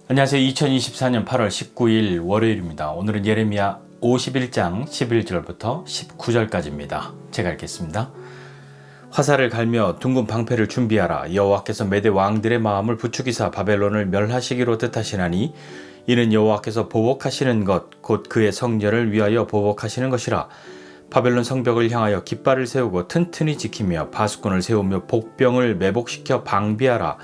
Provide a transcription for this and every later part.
안녕하세요. 2024년 8월 19일 월요일입니다. 오늘은 예레미야 51장 11절부터 19절까지입니다. 제가 읽겠습니다. 화살을 갈며 둥근 방패를 준비하라. 여호와께서 메대 왕들의 마음을 부추기사 바벨론을 멸하시기로 뜻하시나니 이는 여호와께서 보복하시는 것 곧 그의 성전을 위하여 보복하시는 것이라. 바벨론 성벽을 향하여 깃발을 세우고 튼튼히 지키며 파수꾼을 세우며 복병을 매복시켜 방비하라.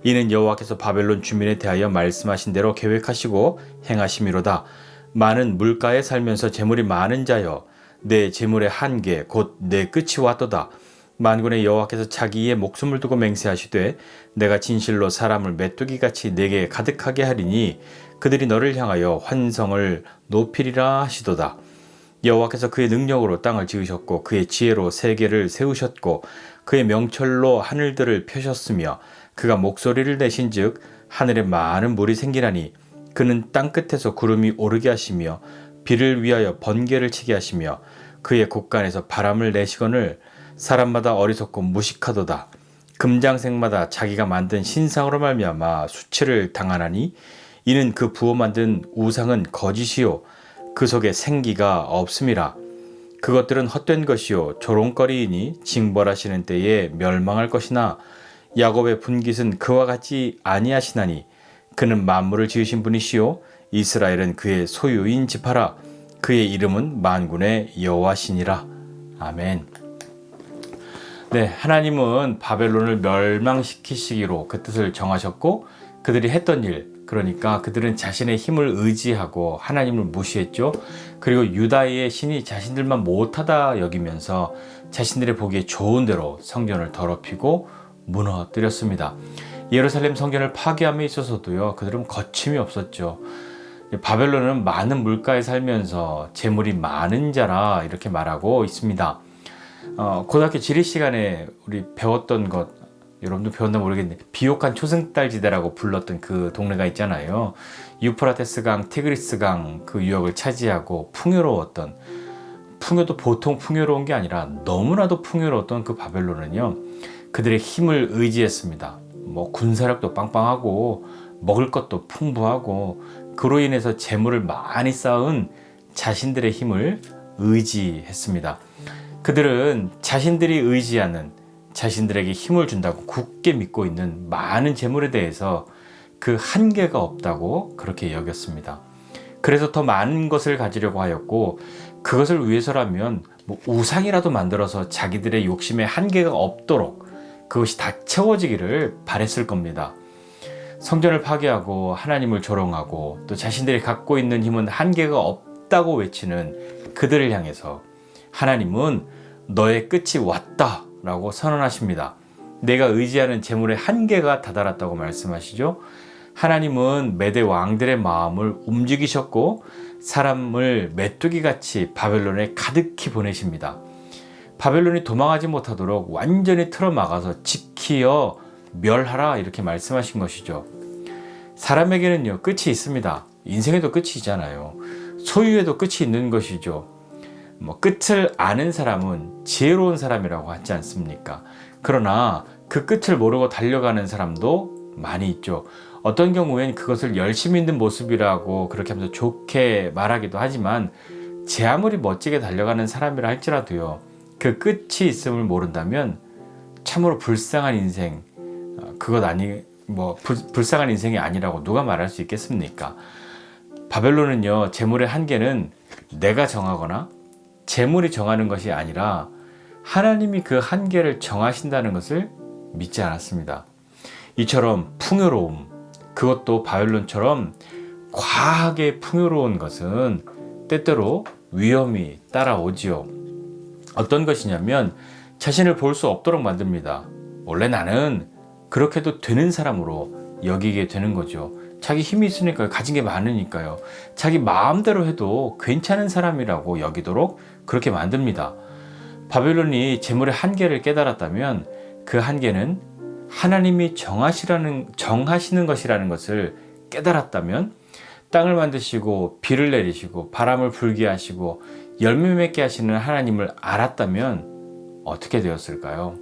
이는 여호와께서 바벨론 주민에 대하여 말씀하신 대로 계획하시고 행하심이로다. 많은 물가에 살면서 재물이 많은 자여, 내 재물의 한계 곧 내 끝이 왔도다. 만군의 여호와께서 자기의 목숨을 두고 맹세하시되 내가 진실로 사람을 메뚜기같이 내게 가득하게 하리니 그들이 너를 향하여 환성을 높이리라 하시도다. 여호와께서 그의 능력으로 땅을 지으셨고 그의 지혜로 세계를 세우셨고 그의 명철로 하늘들을 펴셨으며 그가 목소리를 내신즉 하늘에 많은 물이 생기나니 그는 땅끝에서 구름이 오르게 하시며 비를 위하여 번개를 치게 하시며 그의 곳간에서 바람을 내시거늘 사람마다 어리석고 무식하도다. 금장색마다 자기가 만든 신상으로 말미암아 수치를 당하나니 이는 그 부어 만든 우상은 거짓이요 그 속에 생기가 없음이라. 그것들은 헛된 것이요 조롱거리이니 징벌하시는 때에 멸망할 것이나 야곱의 분깃은 그와 같지 아니하시나니 그는 만물을 지으신 분이시요 이스라엘은 그의 소유인 지파라. 그의 이름은 만군의 여호와시니라. 아멘. 네, 하나님은 바벨론을 멸망시키시기로 그 뜻을 정하셨고 그들이 했던 일, 그러니까 그들은 자신의 힘을 의지하고 하나님을 무시했죠. 그리고 유다의 신이 자신들만 못하다 여기면서 자신들의 보기에 좋은 대로 성전을 더럽히고 무너뜨렸습니다. 예루살렘 성전을 파괴함에 있어서도요, 그들은 거침이 없었죠. 바벨론은 많은 물가에 살면서 재물이 많은 자라 이렇게 말하고 있습니다. 고등학교 지리 시간에 우리 배웠던 것, 여러분도 배웠나 모르겠는데 비옥한 초승달지대라고 불렀던 그 동네가 있잖아요. 유프라테스강, 티그리스강 그 유역을 차지하고 풍요로웠던, 풍요도 보통 풍요로운 게 아니라 너무나도 풍요로웠던 그 바벨론은요, 그들의 힘을 의지했습니다. 군사력도 빵빵하고 먹을 것도 풍부하고 그로 인해서 재물을 많이 쌓은 자신들의 힘을 의지했습니다. 그들은 자신들이 의지하는, 자신들에게 힘을 준다고 굳게 믿고 있는 많은 재물에 대해서 그 한계가 없다고 그렇게 여겼습니다. 그래서 더 많은 것을 가지려고 하였고 그것을 위해서라면 우상이라도 만들어서 자기들의 욕심에 한계가 없도록 그것이 다 채워지기를 바랬을 겁니다. 성전을 파괴하고 하나님을 조롱하고 또 자신들이 갖고 있는 힘은 한계가 없다고 외치는 그들을 향해서 하나님은 너의 끝이 왔다 라고 선언하십니다. 내가 의지하는 재물의 한계가 다다랐다고 말씀하시죠. 하나님은 메대 왕들의 마음을 움직이셨고 사람을 메뚜기같이 바벨론에 가득히 보내십니다. 바벨론이 도망하지 못하도록 완전히 틀어막아서 지키어 멸하라 이렇게 말씀하신 것이죠. 사람에게는요, 끝이 있습니다. 인생에도 끝이 있잖아요. 소유에도 끝이 있는 것이죠. 끝을 아는 사람은 지혜로운 사람이라고 하지 않습니까? 그러나 그 끝을 모르고 달려가는 사람도 많이 있죠. 어떤 경우엔 그것을 열심히 있는 모습이라고 그렇게 하면서 좋게 말하기도 하지만 제 아무리 멋지게 달려가는 사람이라 할지라도요, 그 끝이 있음을 모른다면 참으로 불쌍한 인생, 불쌍한 인생이 아니라고 누가 말할 수 있겠습니까? 바벨론은요, 재물의 한계는 내가 정하거나 재물이 정하는 것이 아니라 하나님이 그 한계를 정하신다는 것을 믿지 않았습니다. 이처럼 풍요로움, 그것도 바벨론처럼 과하게 풍요로운 것은 때때로 위험이 따라오지요. 어떤 것이냐면 자신을 볼 수 없도록 만듭니다. 원래 나는 그렇게도 되는 사람으로 여기게 되는 거죠. 자기 힘이 있으니까요. 가진 게 많으니까요. 자기 마음대로 해도 괜찮은 사람이라고 여기도록 그렇게 만듭니다. 바벨론이 재물의 한계를 깨달았다면 그 한계는 하나님이 정하시는 것이라는 것을 깨달았다면 땅을 만드시고 비를 내리시고 바람을 불게 하시고 열매 맺게 하시는 하나님을 알았다면 어떻게 되었을까요?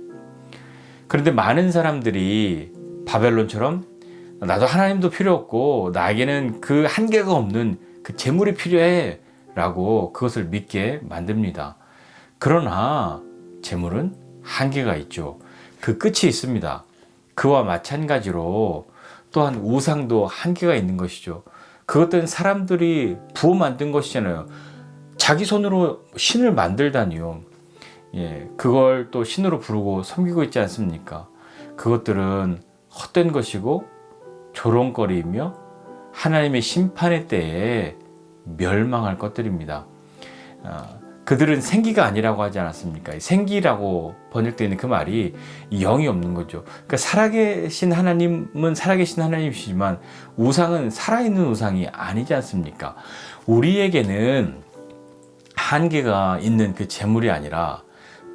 그런데 많은 사람들이 바벨론처럼 나도 하나님도 필요 없고 나에게는 그 한계가 없는 그 재물이 필요해 라고 그것을 믿게 만듭니다. 그러나 재물은 한계가 있죠. 그 끝이 있습니다. 그와 마찬가지로 또한 우상도 한계가 있는 것이죠. 그것들은 사람들이 부어 만든 것이잖아요. 자기 손으로 신을 만들다니요. 그걸 또 신으로 부르고 섬기고 있지 않습니까? 그것들은 헛된 것이고 조롱거리이며 하나님의 심판의 때에 멸망할 것들입니다. 그들은 생기가 아니라고 하지 않았습니까? 생기라고 번역되어 있는 그 말이 영이 없는 거죠. 그러니까 살아계신 하나님은 살아계신 하나님이시지만 우상은 살아있는 우상이 아니지 않습니까? 우리에게는 한계가 있는 그 재물이 아니라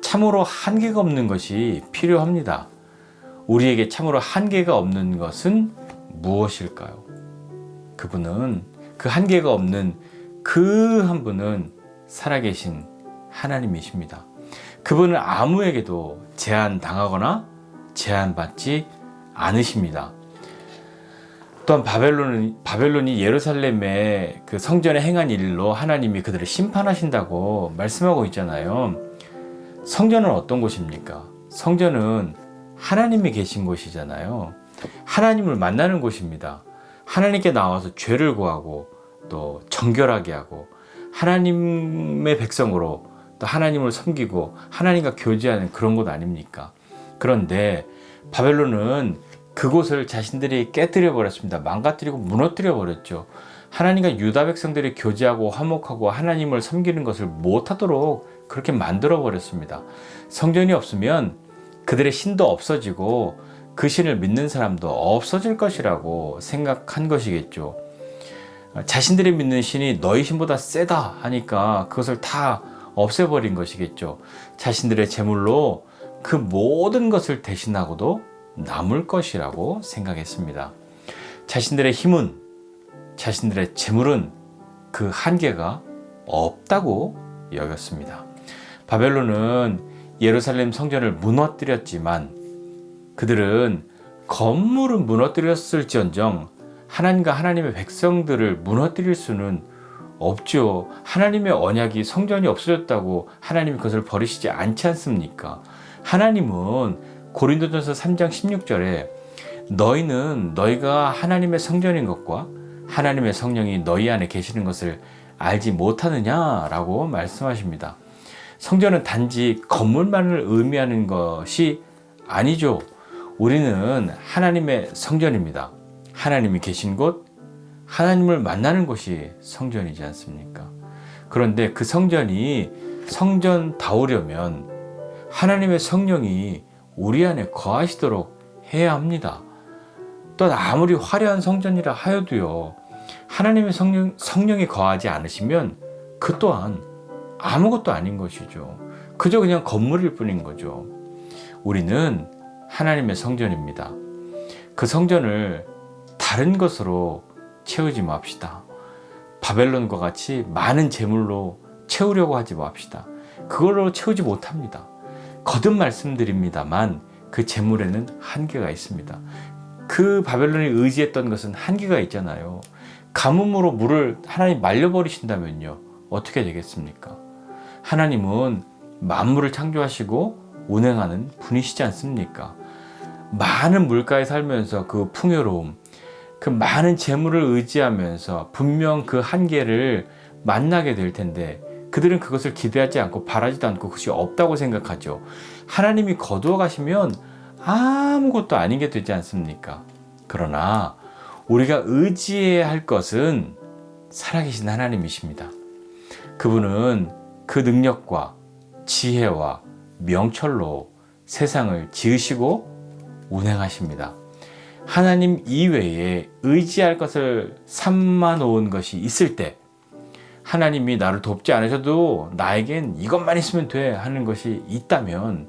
참으로 한계가 없는 것이 필요합니다. 우리에게 참으로 한계가 없는 것은 무엇일까요? 그분은 그 한계가 없는 그 한 분은 살아계신 하나님이십니다. 그분은 아무에게도 제한당하거나 제한받지 않으십니다. 또한 바벨론이 예루살렘의 그 성전에 행한 일로 하나님이 그들을 심판하신다고 말씀하고 있잖아요. 성전은 어떤 곳입니까? 성전은 하나님이 계신 곳이잖아요. 하나님을 만나는 곳입니다. 하나님께 나와서 죄를 구하고 또 정결하게 하고 하나님의 백성으로 또 하나님을 섬기고 하나님과 교제하는 그런 곳 아닙니까? 그런데 바벨론은 그곳을 자신들이 깨뜨려 버렸습니다. 망가뜨리고 무너뜨려 버렸죠. 하나님과 유다 백성들이 교제하고 화목하고 하나님을 섬기는 것을 못하도록 그렇게 만들어 버렸습니다. 성전이 없으면 그들의 신도 없어지고 그 신을 믿는 사람도 없어질 것이라고 생각한 것이겠죠. 자신들이 믿는 신이 너희 신보다 세다 하니까 그것을 다 없애버린 것이겠죠. 자신들의 재물로 그 모든 것을 대신하고도 남을 것이라고 생각했습니다. 자신들의 힘은, 자신들의 재물은 그 한계가 없다고 여겼습니다. 바벨론은 예루살렘 성전을 무너뜨렸지만 그들은 건물은 무너뜨렸을지언정 하나님과 하나님의 백성들을 무너뜨릴 수는 없죠. 하나님의 언약이 성전이 없어졌다고 하나님이 그것을 버리시지 않지 않습니까? 하나님은 고린도전서 3장 16절에 너희는 너희가 하나님의 성전인 것과 하나님의 성령이 너희 안에 계시는 것을 알지 못하느냐라고 말씀하십니다. 성전은 단지 건물만을 의미하는 것이 아니죠. 우리는 하나님의 성전입니다. 하나님이 계신 곳, 하나님을 만나는 곳이 성전이지 않습니까? 그런데 그 성전이 성전다우려면 하나님의 성령이 우리 안에 거하시도록 해야 합니다. 또 아무리 화려한 성전이라 하여도요, 하나님의 성령이 거하지 않으시면 그 또한 아무것도 아닌 것이죠. 그저 그냥 건물일 뿐인 거죠. 우리는 하나님의 성전입니다. 그 성전을 다른 것으로 채우지 맙시다. 바벨론과 같이 많은 재물로 채우려고 하지 맙시다. 그걸로 채우지 못합니다. 거듭 말씀드립니다만 그 재물에는 한계가 있습니다. 그 바벨론이 의지했던 것은 한계가 있잖아요. 가뭄으로 물을 하나님 말려버리신다면요, 어떻게 되겠습니까? 하나님은 만물을 창조하시고 운행하는 분이시지 않습니까? 많은 물가에 살면서 그 풍요로움, 그 많은 재물을 의지하면서 분명 그 한계를 만나게 될 텐데 그들은 그것을 기대하지 않고 바라지도 않고 그것이 없다고 생각하죠. 하나님이 거두어 가시면 아무것도 아닌 게 되지 않습니까? 그러나 우리가 의지해야 할 것은 살아계신 하나님이십니다. 그분은 그 능력과 지혜와 명철로 세상을 지으시고 운행하십니다. 하나님 이외에 의지할 것을 삼아 놓은 것이 있을 때 하나님이 나를 돕지 않으셔도 나에겐 이것만 있으면 돼 하는 것이 있다면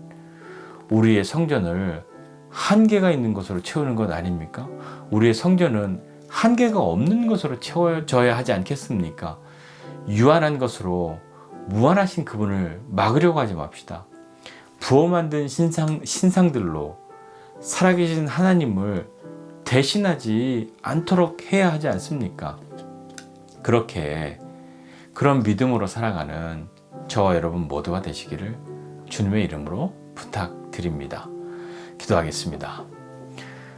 우리의 성전을 한계가 있는 것으로 채우는 것 아닙니까? 우리의 성전은 한계가 없는 것으로 채워져야 하지 않겠습니까? 유한한 것으로 무한하신 그분을 막으려고 하지 맙시다. 부어 만든 신상들로 살아계신 하나님을 대신하지 않도록 해야 하지 않습니까? 그렇게 그런 믿음으로 살아가는 저와 여러분 모두가 되시기를 주님의 이름으로 부탁드립니다. 기도하겠습니다.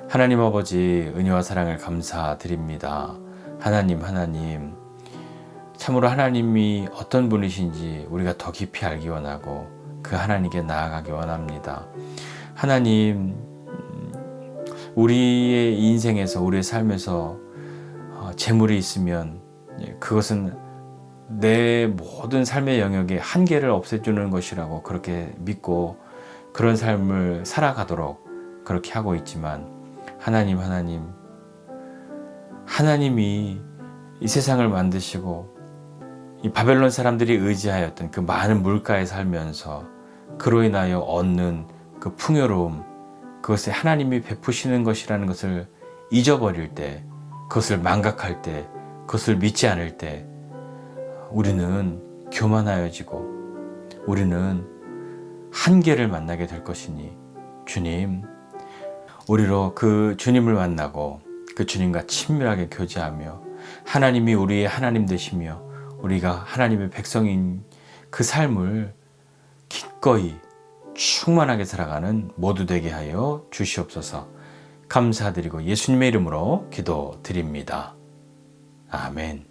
하나님 아버지, 은혜와 사랑을 감사드립니다. 하나님, 참으로 하나님이 어떤 분이신지 우리가 더 깊이 알기 원하고 그 하나님께 나아가기 원합니다. 하나님, 우리의 인생에서, 우리의 삶에서 재물이 있으면 그것은 내 모든 삶의 영역에 한계를 없애주는 것이라고 그렇게 믿고 그런 삶을 살아가도록 그렇게 하고 있지만, 하나님이 이 세상을 만드시고 이 바벨론 사람들이 의지하였던 그 많은 물가에 살면서 그로 인하여 얻는 그 풍요로움, 그것을 하나님이 베푸시는 것이라는 것을 잊어버릴 때, 그것을 망각할 때, 그것을 믿지 않을 때 우리는 교만하여지고 우리는 한계를 만나게 될 것이니, 주님, 우리로 그 주님을 만나고 그 주님과 친밀하게 교제하며 하나님이 우리의 하나님 되시며 우리가 하나님의 백성인 그 삶을 기꺼이 충만하게 살아가는 모두 되게 하여 주시옵소서. 감사드리고 예수님의 이름으로 기도드립니다. 아멘.